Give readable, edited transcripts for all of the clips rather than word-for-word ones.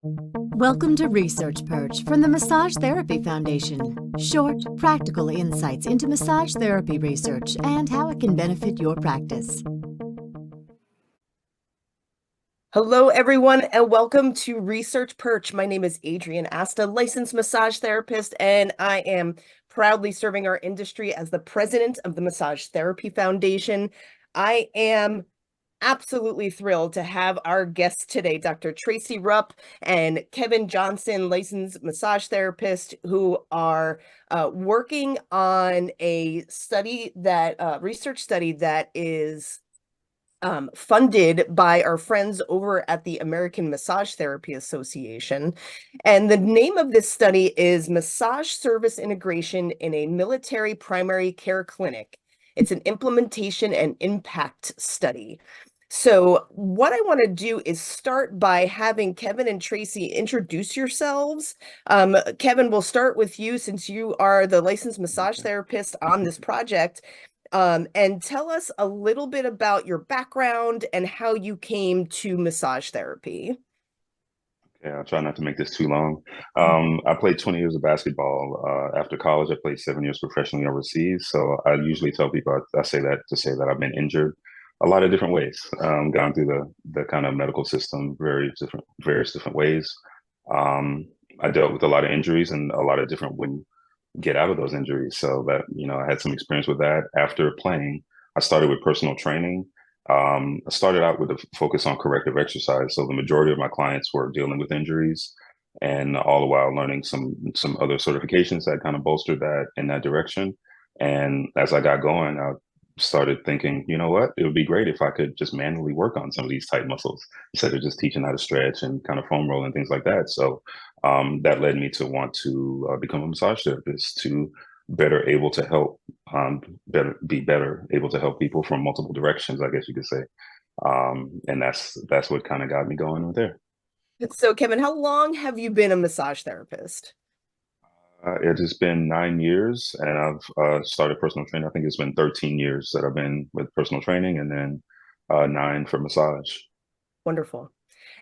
Welcome to Research Perch from the Massage Therapy Foundation. Short, practical insights into massage therapy research and how it can benefit your practice. Hello, everyone, and welcome to Research Perch. My name is Adrienne Asta, licensed massage therapist, and I am proudly serving our industry as the president of the Massage Therapy Foundation. I am absolutely thrilled to have our guests today, Dr. Tracy Rupp and Kevin Johnson, licensed massage therapist, who are working on a study that research study that is funded by our friends over at the American Massage Therapy Association. And the name of this study is Massage Service Integration in a Military Primary Care Clinic. It's an implementation and impact study. So what I want to do is start by having Kevin and Tracy introduce yourselves. Kevin, we'll start with you since you are the licensed massage therapist on this project. And tell us a little bit about your background and how you came to massage therapy. Yeah, I'll try not to make this too long. I played 20 years of basketball. After college, I played 7 years professionally overseas. So I usually tell people, I say that to say that I've been injured a lot of different ways, gone through the kind of medical system, various different ways. I dealt with a lot of injuries and a lot of different ways get out of those injuries. So that, I had some experience with that. After playing, I started with personal training. I started out with a focus on corrective exercise. So the majority of my clients were dealing with injuries, and all the while learning some other certifications that kind of bolstered that in that direction. And as I got going, I started thinking, you know what, it would be great if I could just manually work on some of these tight muscles instead of just teaching how to stretch and kind of foam roll and things like that. So that led me to want to become a massage therapist, to better able to help, better able to help people from multiple directions, I guess you could say. And that's what kind of got me going with there. So Kevin, how long have you been a massage therapist? It has been 9 years, and I've started personal training. I think it's been 13 years that I've been with personal training, and then 9 for massage. Wonderful.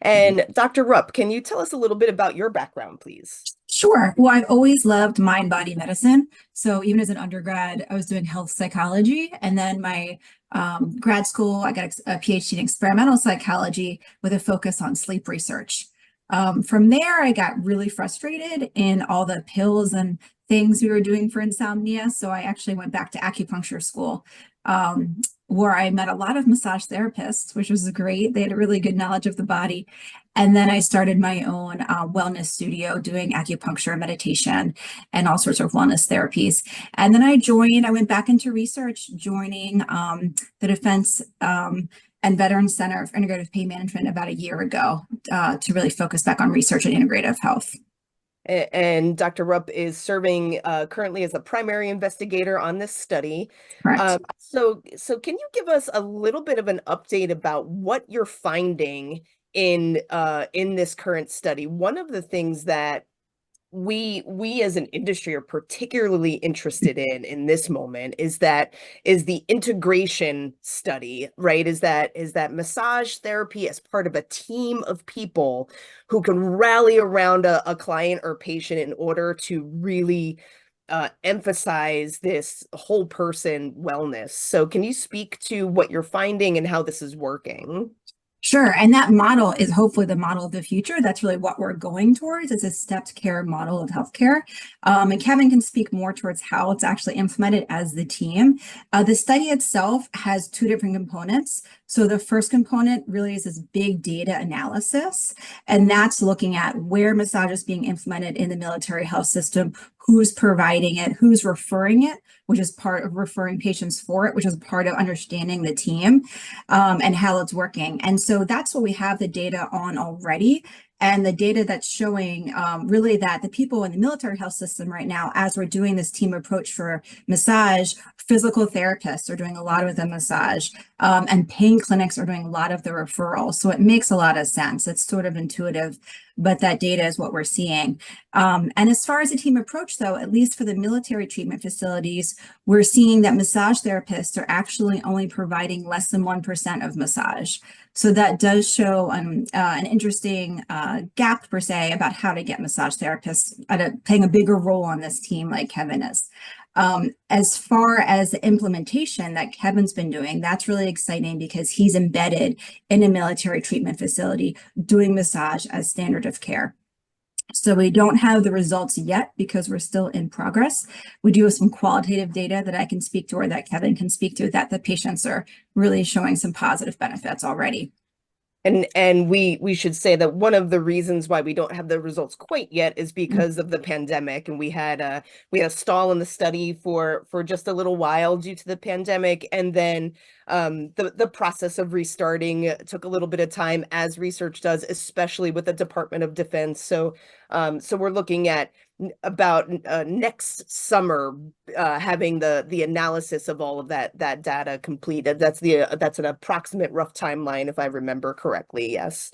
And Dr. Rupp, can you tell us a little bit about your background, please? Sure. Well, I've always loved mind-body medicine. So even as an undergrad, I was doing health psychology, and then my grad school, I got a PhD in experimental psychology with a focus on sleep research. From there, I got really frustrated in all the pills and things we were doing for insomnia. So I actually went back to acupuncture school, where I met a lot of massage therapists, which was great. They had a really good knowledge of the body. And then I started my own wellness studio doing acupuncture, meditation, and all sorts of wellness therapies. And then I went back into research, joining the Defense and Veterans Center for Integrative Pain Management about a year ago to really focus back on research and integrative health. And Dr. Rupp is serving currently as a primary investigator on this study. Correct. So can you give us a little bit of an update about what you're finding in this current study? One of the things that we as an industry are particularly interested in this moment is the integration study, right? Is that massage therapy as part of a team of people who can rally around a client or patient in order to really emphasize this whole person wellness. So can you speak to what you're finding and how this is working? Sure. And that model is hopefully the model of the future. That's really what we're going towards, is a stepped care model of healthcare. And Kevin can speak more towards how it's actually implemented as the team. The study itself has 2 different components. So the first component really is this big data analysis, and that's looking at where massage is being implemented in the military health system, who's providing it, who's referring it, which is part of referring patients for it, which is part of understanding the team and how it's working. And so that's what we have the data on already. And the data that's showing really that the people in the military health system right now, as we're doing this team approach for massage, physical therapists are doing a lot of the massage, and pain clinics are doing a lot of the referral. So it makes a lot of sense. It's sort of intuitive. but that data is what we're seeing. And as far as the team approach, though, at least for the military treatment facilities, we're seeing that massage therapists are actually only providing less than 1% of massage. So that does show an interesting gap, per se, about how to get massage therapists playing a bigger role on this team like Kevin is. As far as the implementation that Kevin's been doing, that's really exciting because he's embedded in a military treatment facility doing massage as standard of care. So we don't have the results yet because we're still in progress. We do have some qualitative data that I can speak to, or that Kevin can speak to, that the patients are really showing some positive benefits already. And we should say that one of the reasons why we don't have the results quite yet is because of the pandemic, and we had a stall in the study for just a little while due to the pandemic, and then the process of restarting took a little bit of time, as research does, especially with the Department of Defense. So we're looking at about next summer having the analysis of all of that data completed. That's an approximate rough timeline, if I remember correctly. Yes.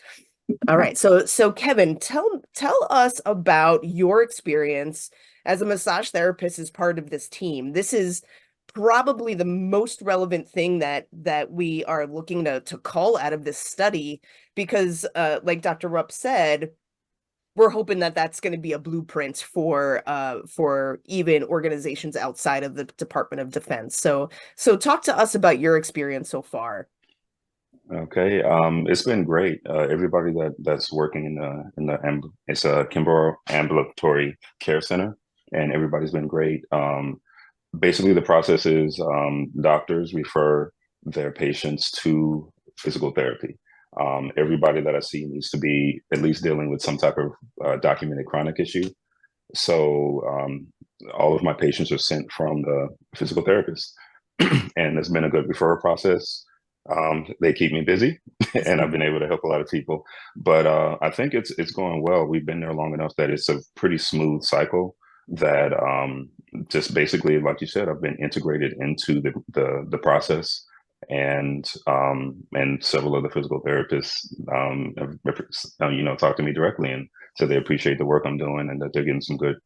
All right. So Kevin, tell us about your experience as a massage therapist as part of this team. This is probably the most relevant thing that we are looking to call out of this study, because like Dr. Rupp said, we're hoping that that's going to be a blueprint for even organizations outside of the Department of Defense. So talk to us about your experience so far. Okay, it's been great. Everybody that's working it's a Kimbrough Ambulatory Care Center, and everybody's been great. Basically, the process is doctors refer their patients to physical therapy. Everybody that I see needs to be at least dealing with some type of documented chronic issue. So all of my patients are sent from the physical therapist, and it's been a good referral process. They keep me busy, and I've been able to help a lot of people. But I think it's going well. We've been there long enough that it's a pretty smooth cycle. That just basically, like you said, I've been integrated into the process. And several of the physical therapists have, talked to me directly and said they appreciate the work I'm doing and that they're getting some good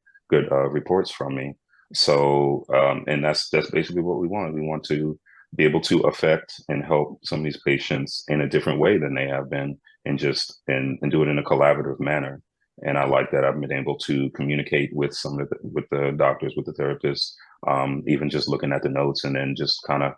reports from me. So and that's basically what we want. We want to be able to affect and help some of these patients in a different way than they have been, and do it in a collaborative manner. And I like that I've been able to communicate with with the doctors, with the therapists, even just looking at the notes and then just kind of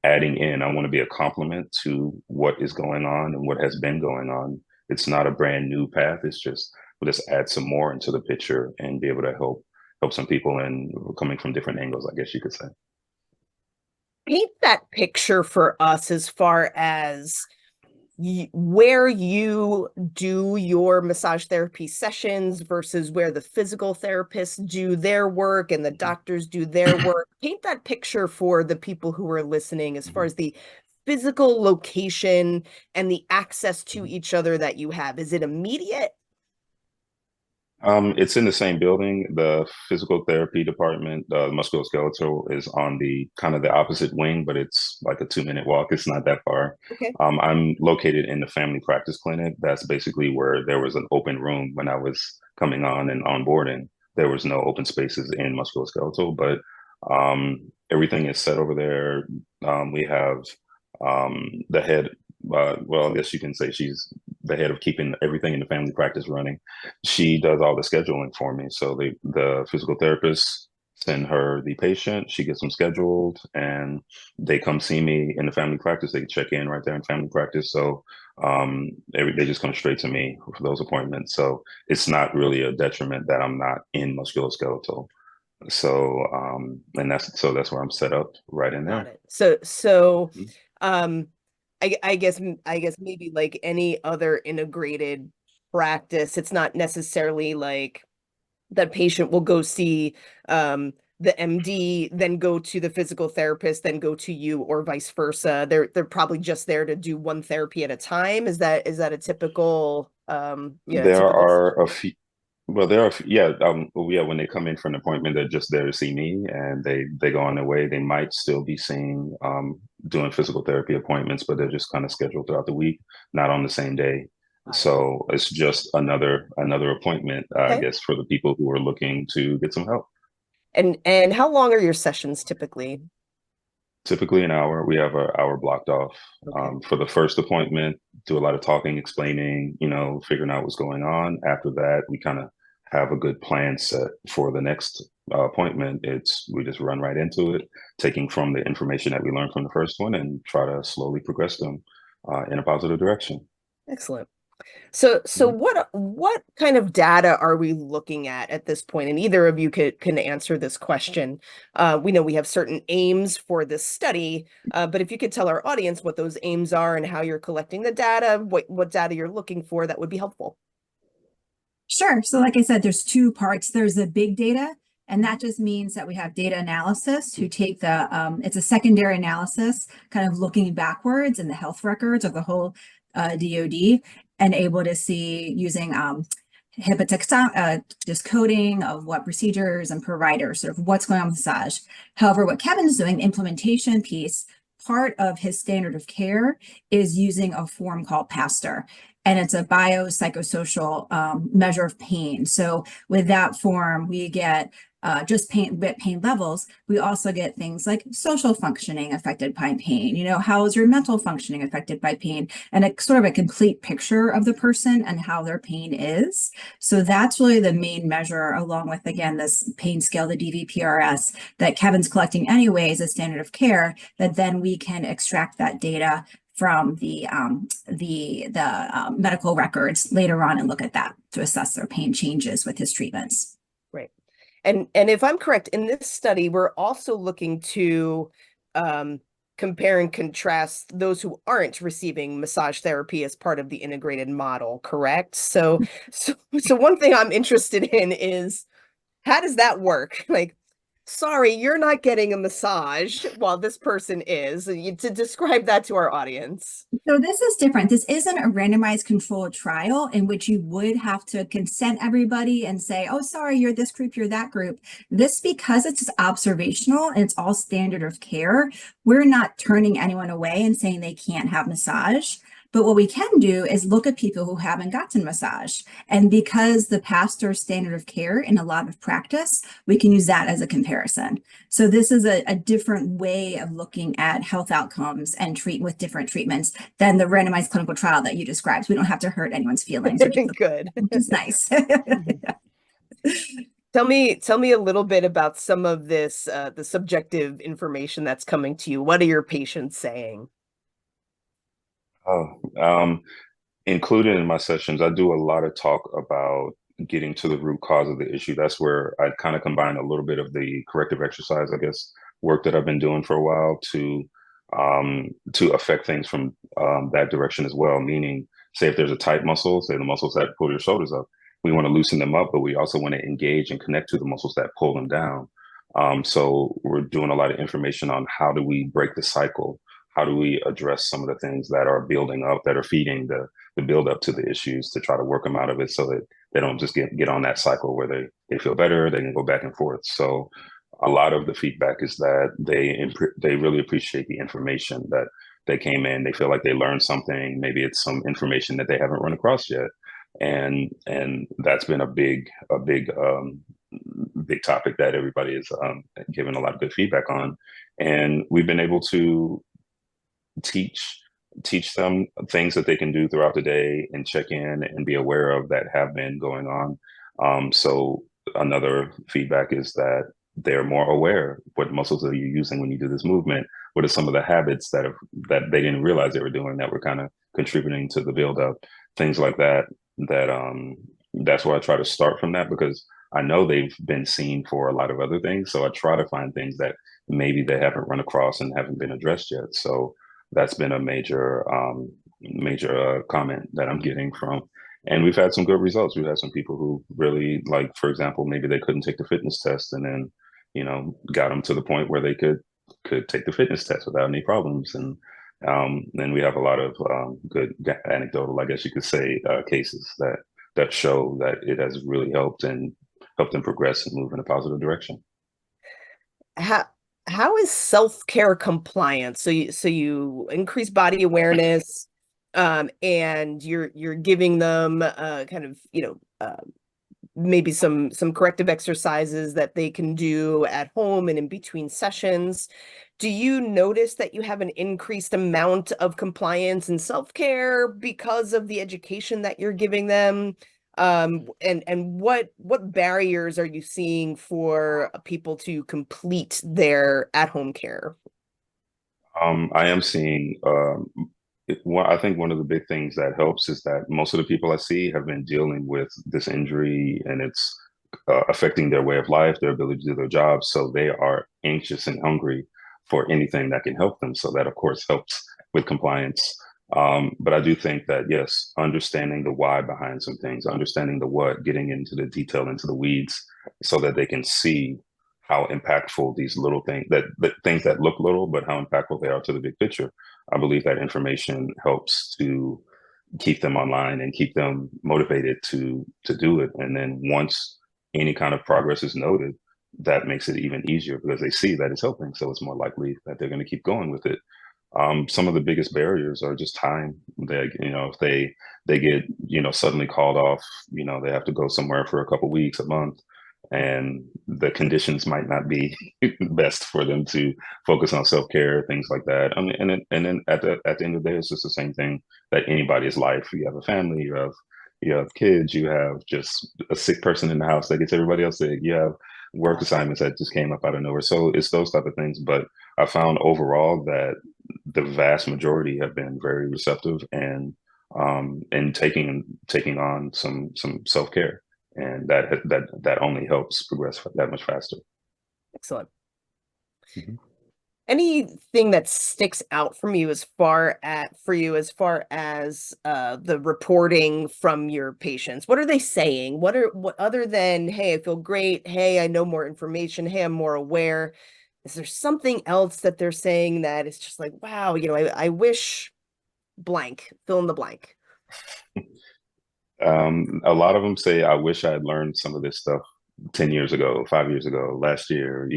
adding in. I want to be a complement to what is going on and what has been going on. It's not a brand new path. It's just, we'll just add some more into the picture and be able to help some people, and coming from different angles, I guess you could say. Paint that picture for us as far as where you do your massage therapy sessions versus where the physical therapists do their work and the doctors do their work. Paint that picture for the people who are listening as far as the physical location and the access to each other that you have. Is it immediate? It's in the same building. The physical therapy department, the musculoskeletal, is on the kind of the opposite wing, but it's like a 2-minute walk. It's not that far. Okay. I'm located in the family practice clinic. That's basically where there was an open room when I was coming on and onboarding. There was no open spaces in musculoskeletal, but everything is set over there. We have the head. Well, I guess you can say she's the head of keeping everything in the family practice running. She does all the scheduling for me. So the physical therapists send her the patient, she gets them scheduled, and they come see me in the family practice. They check in right there in family practice. So they just come straight to me for those appointments. So it's not really a detriment that I'm not in musculoskeletal. So and that's where I'm set up, right in there. Got it. So I guess maybe like any other integrated practice, it's not necessarily like the patient will go see the MD, then go to the physical therapist, then go to you, or vice versa. They're probably just there to do one therapy at a time. Is that a typical There are a few. Well, when they come in for an appointment, they're just there to see me, and they go on their way. They might still be seeing, doing physical therapy appointments, but they're just kind of scheduled throughout the week, not on the same day. So it's just another appointment, I Okay. guess, for the people who are looking to get some help. And how long are your sessions typically? Typically an hour. We have an hour blocked off Okay. for the first appointment, do a lot of talking, explaining, figuring out what's going on. After that, we kind of have a good plan set for the next appointment. We just run right into it, taking from the information that we learned from the first one and try to slowly progress them in a positive direction. Excellent. So Mhm. what kind of data are we looking at this point? And either of you can answer this question. We know we have certain aims for this study, but if you could tell our audience what those aims are and how you're collecting the data, what data you're looking for, that would be helpful. Sure. So like I said, there's two parts. There's the big data, and that just means that we have data analysis who take it's a secondary analysis, kind of looking backwards in the health records of the whole DoD and able to see using HIPAA just coding of what procedures and providers, sort of what's going on with massage. However, what Kevin's doing, the implementation piece, part of his standard of care is using a form called PASTER. And it's a biopsychosocial measure of pain. So with that form, we get just pain levels. We also get things like social functioning affected by pain. How is your mental functioning affected by pain? And a sort of a complete picture of the person and how their pain is. So that's really the main measure, along with, again, this pain scale, the DVPRS, that Kevin's collecting anyways as standard of care, that then we can extract that data from the medical records later on and look at that to assess their pain changes with his treatments. Right. And if I'm correct, in this study, we're also looking to compare and contrast those who aren't receiving massage therapy as part of the integrated model, correct? So one thing I'm interested in is, how does that work? Like, sorry, you're not getting a massage while this person is. To describe that to our audience. So this is different. This isn't a randomized controlled trial in which you would have to consent everybody and say, oh, sorry, you're this group, you're that group. This, because it's observational and it's all standard of care, we're not turning anyone away and saying they can't have massage. But what we can do is look at people who haven't gotten massage. And because the PASTER standard of care in a lot of practice, we can use that as a comparison. So this is a different way of looking at health outcomes and treat with different treatments than the randomized clinical trial that you described. We don't have to hurt anyone's feelings. Good. Which is nice. Tell me a little bit about some of this, the subjective information that's coming to you. What are your patients saying? Included in my sessions, I do a lot of talk about getting to the root cause of the issue. That's where I kind of combine a little bit of the corrective exercise, I guess, work that I've been doing for a while to affect things from that direction as well. Meaning, say if there's a tight muscle, say the muscles that pull your shoulders up, we want to loosen them up, but we also want to engage and connect to the muscles that pull them down. So we're doing a lot of information on how do we break the cycle. How do we address some of the things that are building up, that are feeding the build up to the issues, to try to work them out of it so that they don't just get on that cycle where they feel better, they can go back and forth. So a lot of the feedback is that they really appreciate the information that they came in. They feel like they learned something. Maybe it's some information that they haven't run across yet. And that's been a big topic that everybody is given a lot of good feedback on. And we've been able to teach them things that they can do throughout the day and check in and be aware of that have been going on. So another feedback is that they're more aware. What muscles are you using when you do this movement? What are some of the habits that they didn't realize they were doing that were kind of contributing to the buildup? Things like that. That's where I try to start from that, because I know they've been seen for a lot of other things. So I try to find things that maybe they haven't run across and haven't been addressed yet. So that's been a major comment that I'm getting from. And we've had some good results. We've had some people who really, like, for example, maybe they couldn't take the fitness test, and then, got them to the point where they could take the fitness test without any problems. And then we have a lot of good anecdotal, I guess you could say, cases that show that it has really helped them progress and move in a positive direction. How is self-care compliance? So you increase body awareness, and you're giving them kind of, maybe some corrective exercises that they can do at home and in between sessions. Do you notice that you have an increased amount of compliance and self-care because of the education that you're giving them? And what barriers are you seeing for people to complete their at-home care? I am seeing, I think one of the big things that helps is that most of the people I see have been dealing with this injury, and it's affecting their way of life, their ability to do their jobs. So they are anxious and hungry for anything that can help them. So that, of course, helps with compliance. But I do think that, yes, understanding the why behind some things, understanding the what, getting into the detail, into the weeds, so that they can see how impactful these little things, that things that look little, but how impactful they are to the big picture. I believe that information helps to keep them online and keep them motivated to do it. And then once any kind of progress is noted, that makes it even easier because they see that it's helping. So it's more likely that they're going to keep going with it. Some of the biggest barriers are just time. They, if they get, suddenly called off, they have to go somewhere for a couple of weeks, a month, and the conditions might not be best for them to focus on self-care, things like that. I mean, and then at the end of the day, it's just the same thing that anybody's life. You have a family, you have kids, you have just a sick person in the house that gets everybody else sick. You have work assignments that just came up out of nowhere. So it's those type of things. But I found overall that the vast majority have been very receptive and taking on some self-care. And that only helps progress that much faster. Excellent. Mm-hmm. Anything that sticks out from you as far as the reporting from your patients? What are they saying? What other than, hey, I feel great, hey, I know more information, hey, I'm more aware? Is there something else that they're saying that is just like, wow, I wish blank, fill in the blank? A lot of them say, I wish I had learned some of this stuff 10 years ago, 5 years ago, last year.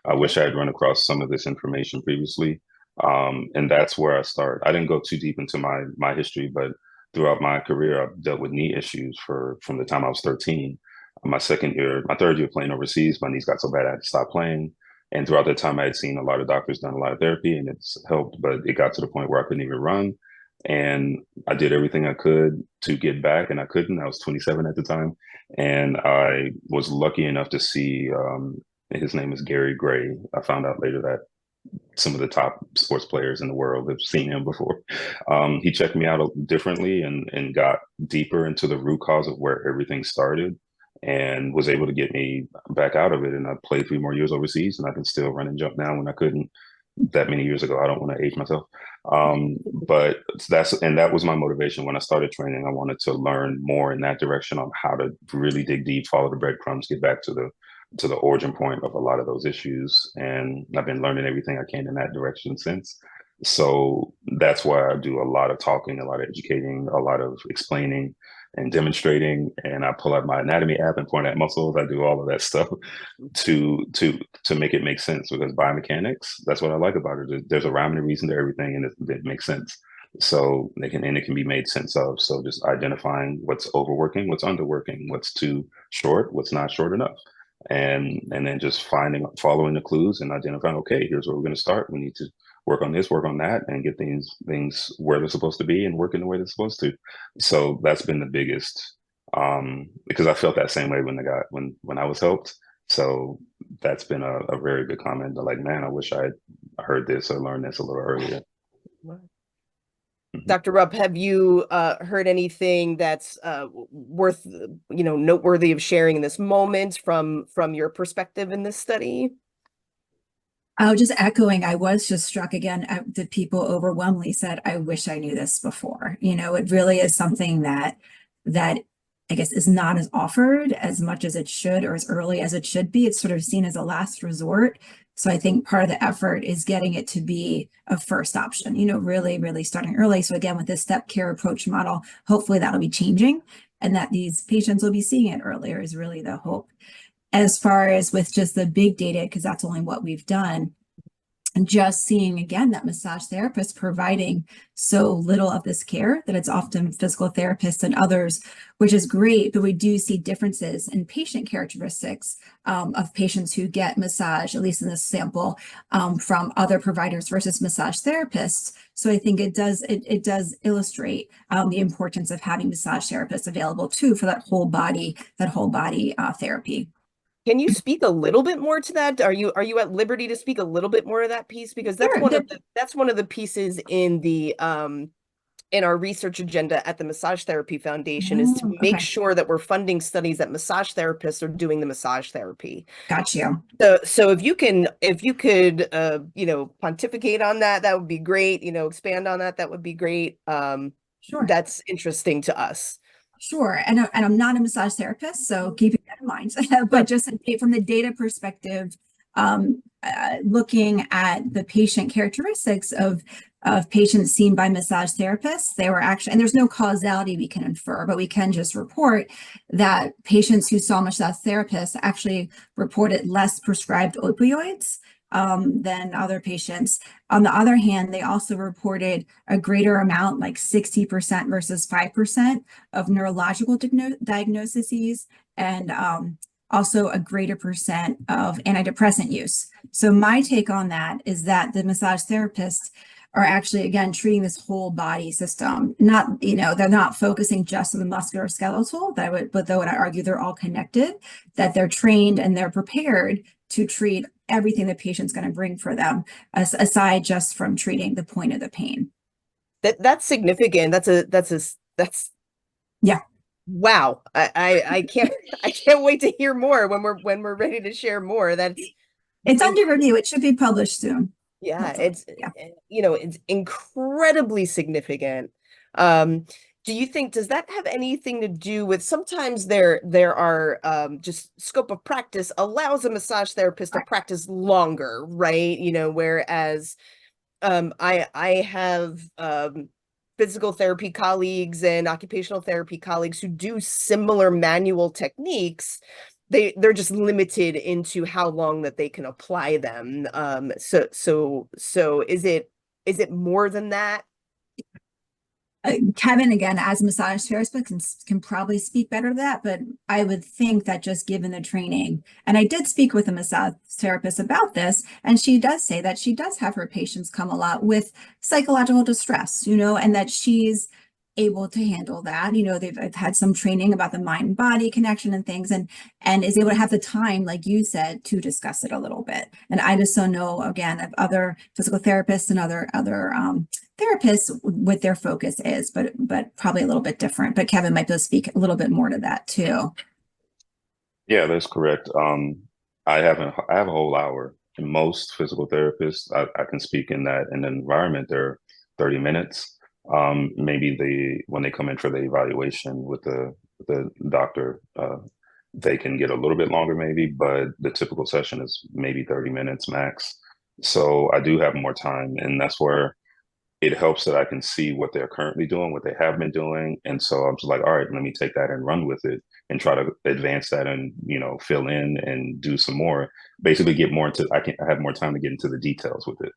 I wish I had run across some of this information previously. And that's where I start. I didn't go too deep into my history, but throughout my career, I've dealt with knee issues from the time I was 13. My third year playing overseas, my knees got so bad I had to stop playing. And throughout that time, I had seen a lot of doctors, done a lot of therapy, and it's helped, but it got to the point where I couldn't even run. And I did everything I could to get back, and I couldn't. I was 27 at the time. And I was lucky enough to see, his name is Gary Gray. I found out later that some of the top sports players in the world have seen him before. He checked me out differently and got deeper into the root cause of where everything started, and was able to get me back out of it. And I played 3 more years overseas, and I can still run and jump now when I couldn't that many years ago. I don't want to age myself. But that was my motivation when I started training. I wanted to learn more in that direction on how to really dig deep, follow the breadcrumbs, get back to the origin point of a lot of those issues. And I've been learning everything I can in that direction since. So that's why I do a lot of talking, a lot of educating, a lot of explaining and demonstrating. And I pull out my anatomy app and point at muscles. I do all of that stuff to make it make sense, because biomechanics, that's what I like about it. There's a rhyme and a reason to everything, and it makes sense. So it can be made sense of. So just identifying what's overworking, what's underworking, what's too short, what's not short enough. And then just following the clues and identifying, okay, here's where we're going to start. We need to work on this, work on that, and get things where they're supposed to be and work in the way they're supposed to. So that's been the biggest, because I felt that same way when I was helped. So that's been a very good comment. Like, man, I wish I had heard this or learned this a little earlier. Dr. Rupp, have you heard anything that's worth, noteworthy of sharing in this moment from your perspective in this study? I was just echoing, I was just struck again at the people overwhelmingly said, I wish I knew this before. It really is something that I guess is not as offered as much as it should, or as early as it should be. It's sort of seen as a last resort. So I think part of the effort is getting it to be a first option, really, really starting early. So again, with this step care approach model, hopefully that'll be changing, and that these patients will be seeing it earlier is really the hope. As far as with just the big data, because that's only what we've done, And just seeing again that massage therapists providing so little of this care, that it's often physical therapists and others, which is great, but we do see differences in patient characteristics of patients who get massage, at least in this sample, from other providers versus massage therapists. So I think it does illustrate the importance of having massage therapists available too for that whole body therapy. Can you speak a little bit more to that? Are you at liberty to speak a little bit more of that piece? Because that's Sure. that's one of the pieces in the in our research agenda at the Massage Therapy Foundation, is to make Okay. sure that we're funding studies that massage therapists are doing the massage therapy. Got you. So if you could pontificate on that, that would be great. Expand on that, that would be great. Sure. That's interesting to us. Sure. And I'm not a massage therapist, so keeping that in mind. But just from the data perspective, looking at the patient characteristics of patients seen by massage therapists, they were actually, and there's no causality we can infer, but we can just report that patients who saw massage therapists actually reported less prescribed opioids than other patients. On the other hand, they also reported a greater amount, like 60% versus 5% of neurological diagnoses, and also a greater percent of antidepressant use. So my take on that is that the massage therapists are actually, again, treating this whole body system. Not, they're not focusing just on the musculoskeletal, but though I argue they're all connected, that they're trained and they're prepared to treat everything the patient's going to bring for them, aside just from treating the point of the pain. That's significant. That's yeah. Wow. I can't wait to hear more when we're ready to share more. It's under review. It should be published soon. Yeah, it's incredibly significant. Do you think, does that have anything to do with, sometimes there are just scope of practice allows a massage therapist to practice longer, right? Whereas I have physical therapy colleagues and occupational therapy colleagues who do similar manual techniques. They're just limited into how long that they can apply them. So is it more than that? Kevin, again, as a massage therapist, can probably speak better to that, but I would think that just given the training, and I did speak with a massage therapist about this, and she does say that she does have her patients come a lot with psychological distress, and that she's able to handle that. They've had some training about the mind body connection and things, and is able to have the time, like you said, to discuss it a little bit. And I just don't know, again, of other physical therapists and other therapists what their focus is, but probably a little bit different. But Kevin might be able to speak a little bit more to that too. Yeah, that's correct. I have a whole hour. And most physical therapists, I can speak in that in the environment, they're 30 minutes. Maybe when they come in for the evaluation with the doctor, they can get a little bit longer maybe, but the typical session is maybe 30 minutes max. So I do have more time, and that's where it helps that I can see what they're currently doing, what they have been doing. And so I'm just like, all right, let me take that and run with it and try to advance that and, fill in and do some more, basically get more into, I have more time to get into the details with it.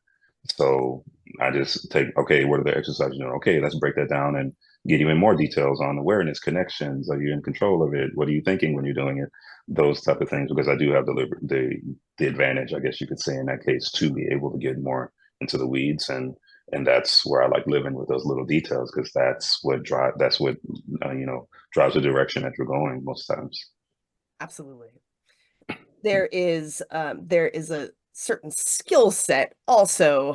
So I just take, okay, what are the exercises doing? Okay, let's break that down and get even more details on awareness, connections. Are you in control of it? What are you thinking when you're doing it? Those type of things, because I do have the advantage, I guess you could say in that case, to be able to get more into the weeds. And that's where I like living with those little details, because that's what drives the direction that you're going most times. Absolutely. There is a certain skill set also,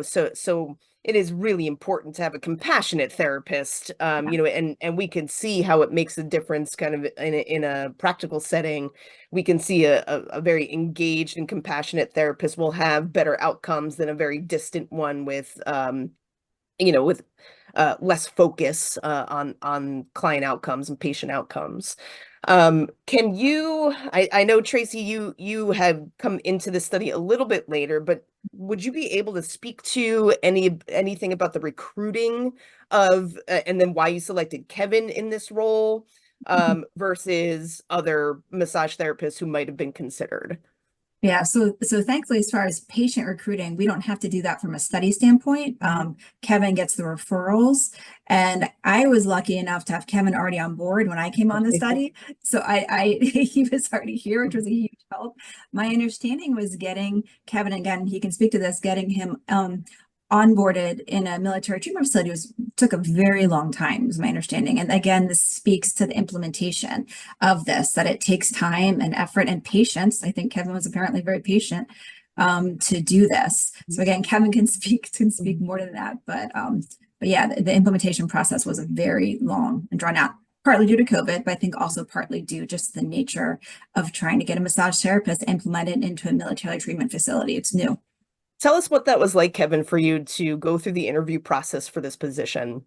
so it is really important to have a compassionate therapist, and we can see how it makes a difference kind of in a practical setting. We can see a very engaged and compassionate therapist will have better outcomes than a very distant one with less focus on client outcomes and patient outcomes. Can you, I know, Tracy, you have come into the study a little bit later, but would you be able to speak to anything about the recruiting of, and then why you selected Kevin in this role, versus other massage therapists who might have been considered? Yeah, so thankfully, as far as patient recruiting, we don't have to do that from a study standpoint. Kevin gets the referrals, and I was lucky enough to have Kevin already on board when I came on the study. So he was already here, which was a huge help. My understanding was getting Kevin, again, he can speak to this, getting him onboarded in a military treatment facility took a very long time, is my understanding. And again, this speaks to the implementation of this, that it takes time and effort and patience. I think Kevin was apparently very patient to do this. So again, Kevin can speak more to that, but yeah, the implementation process was very long and drawn out, partly due to COVID, but I think also partly due just the nature of trying to get a massage therapist implemented into a military treatment facility. It's new. Tell us what that was like, Kevin, for you to go through the interview process for this position.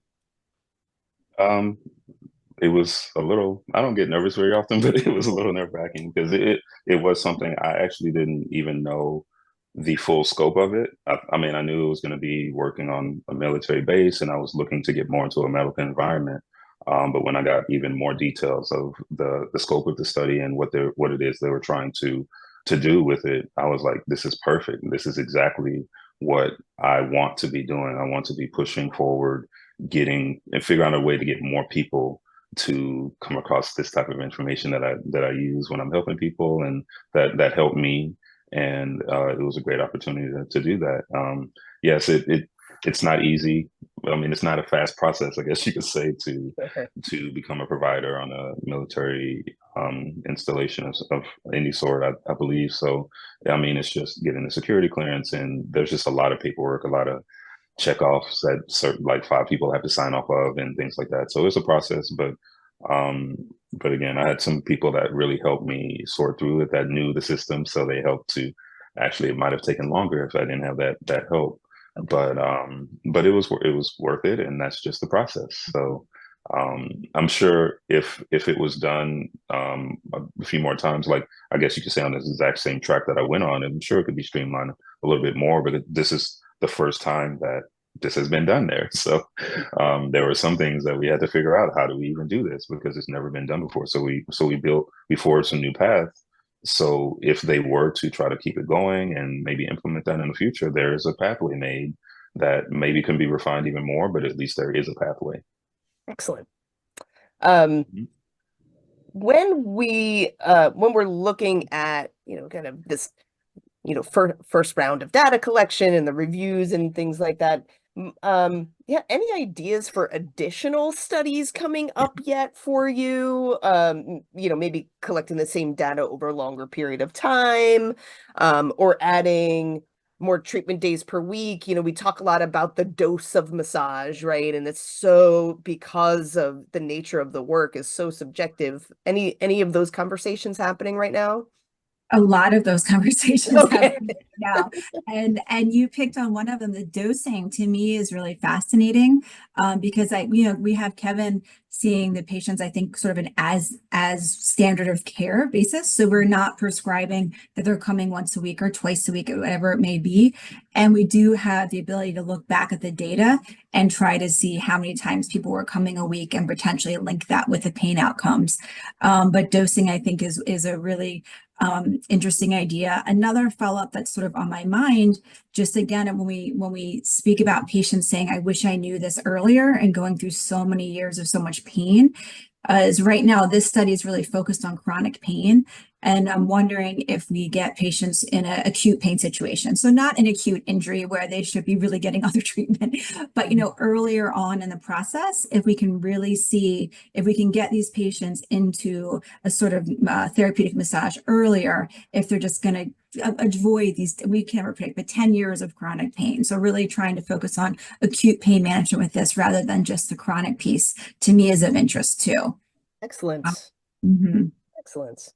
It was a little, I don't get nervous very often, but it was a little nerve-wracking because it was something I actually didn't even know the full scope of it. I mean, I knew it was going to be working on a military base, and I was looking to get more into a medical environment. But when I got even more details of the scope of the study and what it is they were trying to do with it, I was like, this is perfect. This is exactly what I want to be doing. I want to be pushing forward, getting and figure out a way to get more people to come across this type of information that I use when I'm helping people, and that helped me. And it was a great opportunity to do that. Yes, it's not easy. I mean, it's not a fast process, I guess you could say, to become a provider on a military installation of any sort, I believe. So, I mean, it's just getting the security clearance, and there's just a lot of paperwork, a lot of checkoffs that certain, like 5 people have to sign off of and things like that. So it's a process, but again, I had some people that really helped me sort through it, that knew the system. So they helped to, actually, it might have taken longer if I didn't have that help. But it was worth it, and that's just the process. So I'm sure if it was done a few more times, like I guess you could say on this exact same track that I went on, I'm sure it could be streamlined a little bit more. But this is the first time that this has been done there. So there were some things that we had to figure out, how do we even do this, because it's never been done before. So we forged some new paths. So if they were to try to keep it going and maybe implement that in the future, there is a pathway made that maybe can be refined even more, but at least there is a pathway. Excellent. When we're looking at, kind of this, first round of data collection and the reviews and things like that, yeah, any ideas for additional studies coming up yet for you? Maybe collecting the same data over a longer period of time, or adding more treatment days per week. We talk a lot about the dose of massage, right? And it's so, because of the nature of the work, is so subjective. Any of those conversations happening right now? A lot of those conversations Okay. happen now, and you picked on one of them. The dosing, to me, is really fascinating, because we have Kevin seeing the patients, I think, sort of an as standard of care basis. So we're not prescribing that they're coming once a week or twice a week or whatever it may be, and we do have the ability to look back at the data and try to see how many times people were coming a week and potentially link that with the pain outcomes. But dosing, I think, is a really interesting idea. Another follow-up that's sort of on my mind, just again, when we speak about patients saying, I wish I knew this earlier, and going through so many years of so much pain, is right now this study is really focused on chronic pain. And I'm wondering if we get patients in an acute pain situation. So not an acute injury where they should be really getting other treatment, but earlier on in the process, if we can really see if we can get these patients into a sort of therapeutic massage earlier, if they're just going to avoid these, we can't never predict, but 10 years of chronic pain. So really trying to focus on acute pain management with this rather than just the chronic piece, to me, is of interest too. Excellent. Excellent.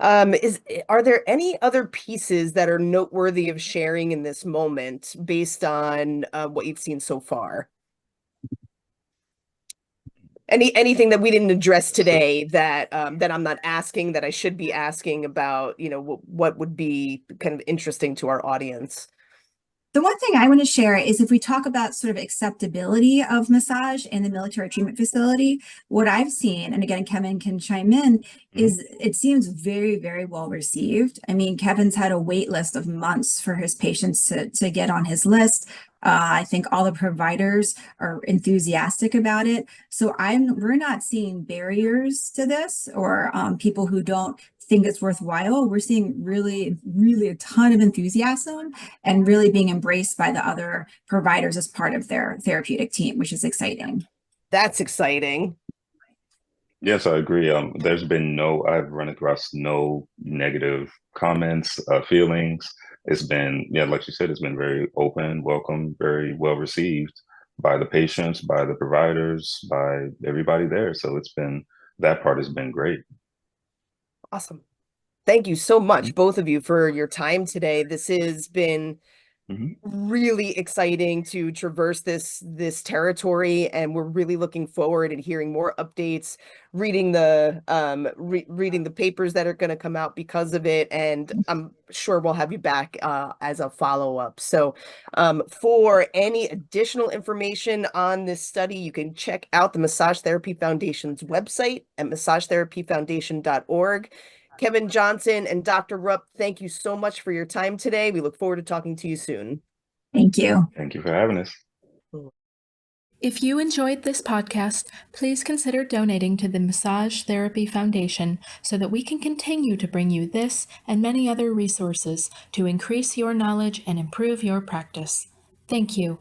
Are there any other pieces that are noteworthy of sharing in this moment based on what you've seen so far? Anything that we didn't address today that that I'm not asking, that I should be asking about, what would be kind of interesting to our audience? The one thing I want to share is if we talk about sort of acceptability of massage in the military treatment facility, what I've seen, and again, Kevin can chime in, is it seems very, very well received. I mean, Kevin's had a wait list of months for his patients to get on his list. I think all the providers are enthusiastic about it. So we're not seeing barriers to this or people who don't think it's worthwhile. We're seeing really, really a ton of enthusiasm and really being embraced by the other providers as part of their therapeutic team, which is exciting. That's exciting. Yes, I agree. I've run across no negative comments, feelings. It's been, yeah, like you said, it's been very open, welcome, very well received by the patients, by the providers, by everybody there. So that part has been great. Awesome. Thank you so much, both of you, for your time today. This has been really exciting to traverse this territory, and we're really looking forward and hearing more updates, reading the reading the papers that are going to come out because of it, and I'm sure we'll have you back as a follow-up. So for any additional information on this study, you can check out the Massage Therapy Foundation's website at massagetherapyfoundation.org. Kevin Johnson and Dr. Rupp, thank you so much for your time today. We look forward to talking to you soon. Thank you. Thank you for having us. If you enjoyed this podcast, please consider donating to the Massage Therapy Foundation so that we can continue to bring you this and many other resources to increase your knowledge and improve your practice. Thank you.